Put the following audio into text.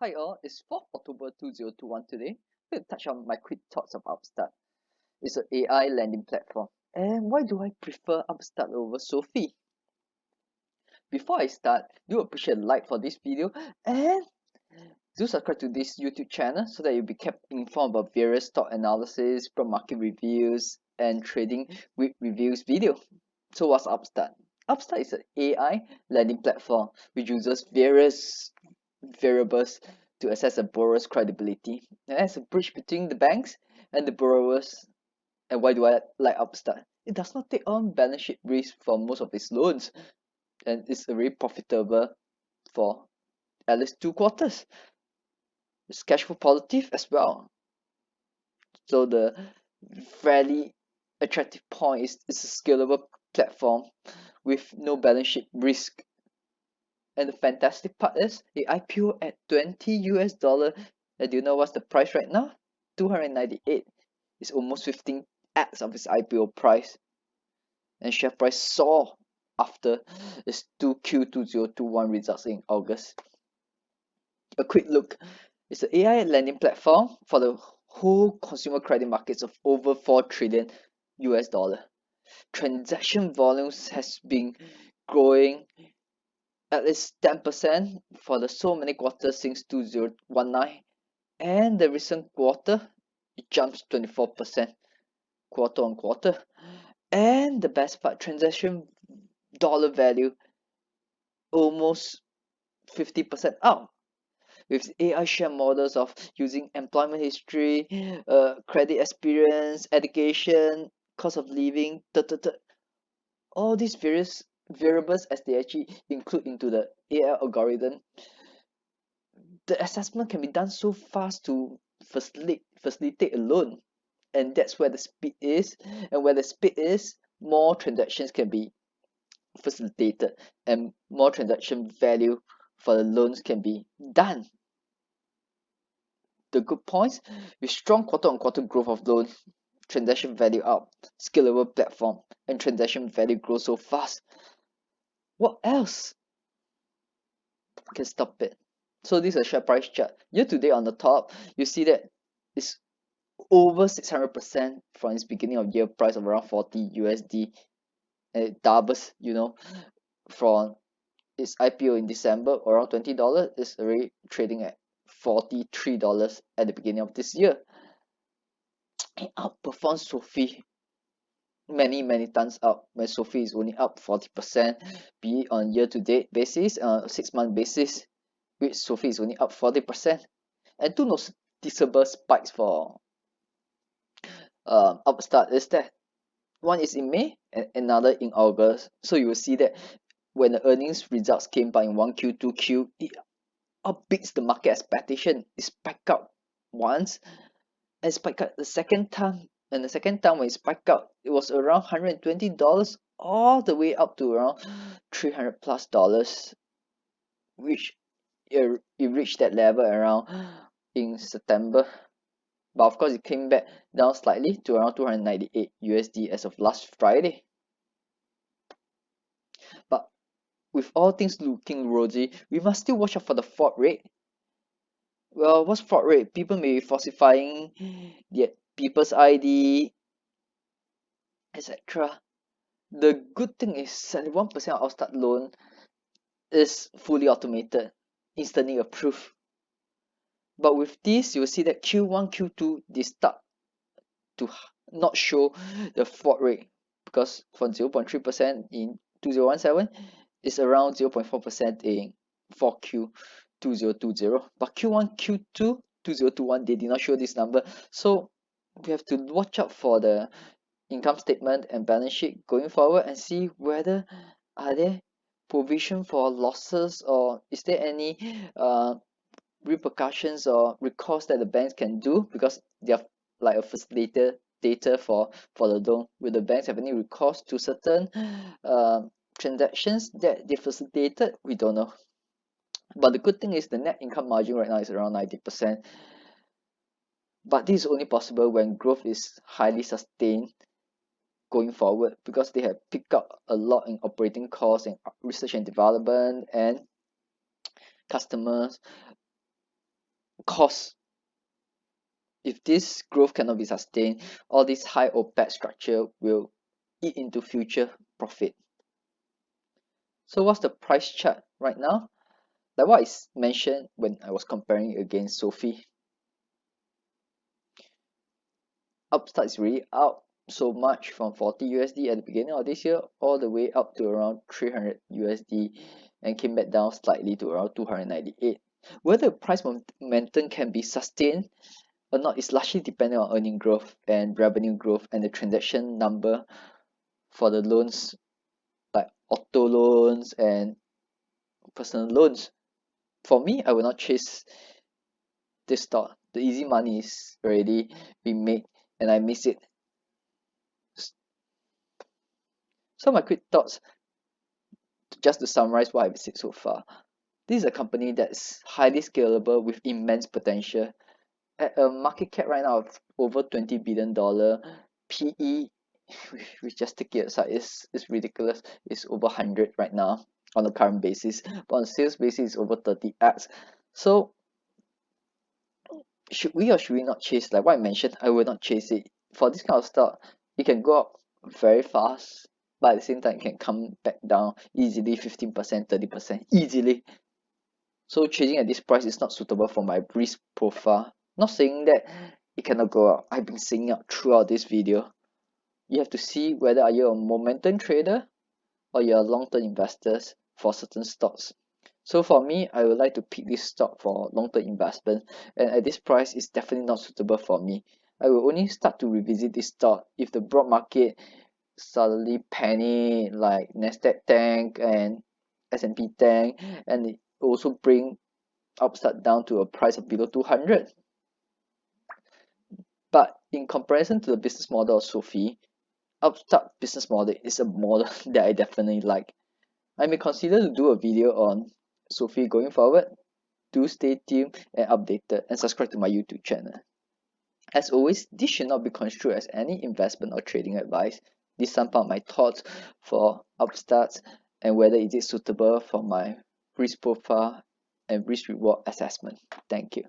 Hi all, it's 4th October 2021 today. We'll touch on my quick thoughts of Upstart. It's an AI lending platform. And why do I prefer Upstart over Sofi? Before I start, do appreciate a like for this video and do subscribe to this YouTube channel so that you'll be kept informed about various stock analysis, market reviews, and trading with reviews video. So what's Upstart? Upstart is an AI lending platform which uses various variables to assess a borrower's credibility and as a bridge between the banks and the borrowers. And why do I like Upstart? It does not take on balance sheet risk for most of its loans and it's very profitable for at least 2 quarters. It's cash flow positive as well. So the fairly attractive point is it's a scalable platform with no balance sheet risk. And the fantastic part is it IPO at 20 US dollar. And do you know what's the price right now? 298. It's almost 15x of its IPO price. And share price soar after its 2Q 2021 results in August. A quick look. It's an AI lending platform for the whole consumer credit markets of over 4 trillion US dollar. Transaction volumes has been growing at least 10% for the so many quarters since 2019, and the recent quarter it jumps 24% quarter on quarter. And the best part, transaction dollar value almost 50% up with AI share models of using employment history, credit experience, education, cost of living, all these various variables as they actually include into the AI algorithm. The assessment can be done so fast to facilitate a loan, and that's where the speed is. And where the speed is, more transactions can be facilitated and more transaction value for the loans can be done. The good points, with strong quarter-on-quarter growth of loans, transaction value up, scalable platform, and transaction value grows so fast. What else can stop it? So this is a share price chart. Year to date on the top, you see that it's over 600% from its beginning of year price of around 40 USD, and it doubles, from its IPO in December around $20. It's already trading at $43 at the beginning of this year. It outperforms Sofi many times up, when Sofi is only up 40%, be it on year to date basis, 6-month basis, which Sofi is only up 40%. And two noticeable spikes for Upstart is that one is in May and another in August. So you will see that when the earnings results came by in 1Q, 2Q, it outbeats the market expectation. It spiked up once and spiked up the second time. And the second time when it spiked up, it was around $120 all the way up to around $300+, which it reached that level around in September. But of course, it came back down slightly to around 298 USD as of last Friday. But with all things looking rosy, we must still watch out for the fraud rate. Well, what's fraud rate? People may be falsifying people's ID, etc. The good thing is 71% of Upstart loan is fully automated, instantly approved. But with this, you will see that Q1, Q2, they start to not show the fraud rate, because from 0.3% in 2017 is around 0.4% in 4Q 2020. But Q1, Q2 2021, they did not show this number. So we have to watch out for the income statement and balance sheet going forward and see whether are there provision for losses, or is there any repercussions or recourse that the banks can do, because they are like a facilitator data for the loan. Will the banks have any recourse to certain transactions that they facilitated? We don't know. But the good thing is the net income margin right now is around 90%. But this is only possible when growth is highly sustained going forward, because they have picked up a lot in operating costs and research and development and customers cost. If this growth cannot be sustained, all this high OPEX structure will eat into future profit. So what's the price chart right now? Like what I mentioned when I was comparing against Sofi, Upstart is really up so much from 40 USD at the beginning of this year all the way up to around 300 USD and came back down slightly to around 298. Whether price momentum can be sustained or not is largely dependent on earning growth and revenue growth and the transaction number for the loans like auto loans and personal loans. For me, I will not chase this stock. The easy money is already been made and I miss it. So my quick thoughts, just to summarize what I've said so far. This is a company that's highly scalable with immense potential. At a market cap right now of over $20 billion, PE, we just take it aside, is ridiculous. It's over 100 right now on the current basis, but on sales basis, it's over 30x. So should we or should we not chase? Like what I mentioned, I will not chase it. For this kind of stock, it can go up very fast, but at the same time, it can come back down easily 15%, 30%, easily. So chasing at this price is not suitable for my risk profile. Not saying that it cannot go up. I've been saying it throughout this video. You have to see whether are you a momentum trader or you're a long-term investors for certain stocks. So for me, I would like to pick this stock for long-term investment, and at this price, it's definitely not suitable for me. I will only start to revisit this stock if the broad market suddenly panic, like Nasdaq tank and S&P tank, and it also bring Upstart down to a price of below 200. But in comparison to the business model of Sofi, Upstart business model is a model that I definitely like. I may consider to do a video on Sofi going forward. Do stay tuned and updated and subscribe to my YouTube channel. As always, this should not be construed as any investment or trading advice. This sum up my thoughts for Upstarts and whether it is suitable for my risk profile and risk reward assessment. Thank you.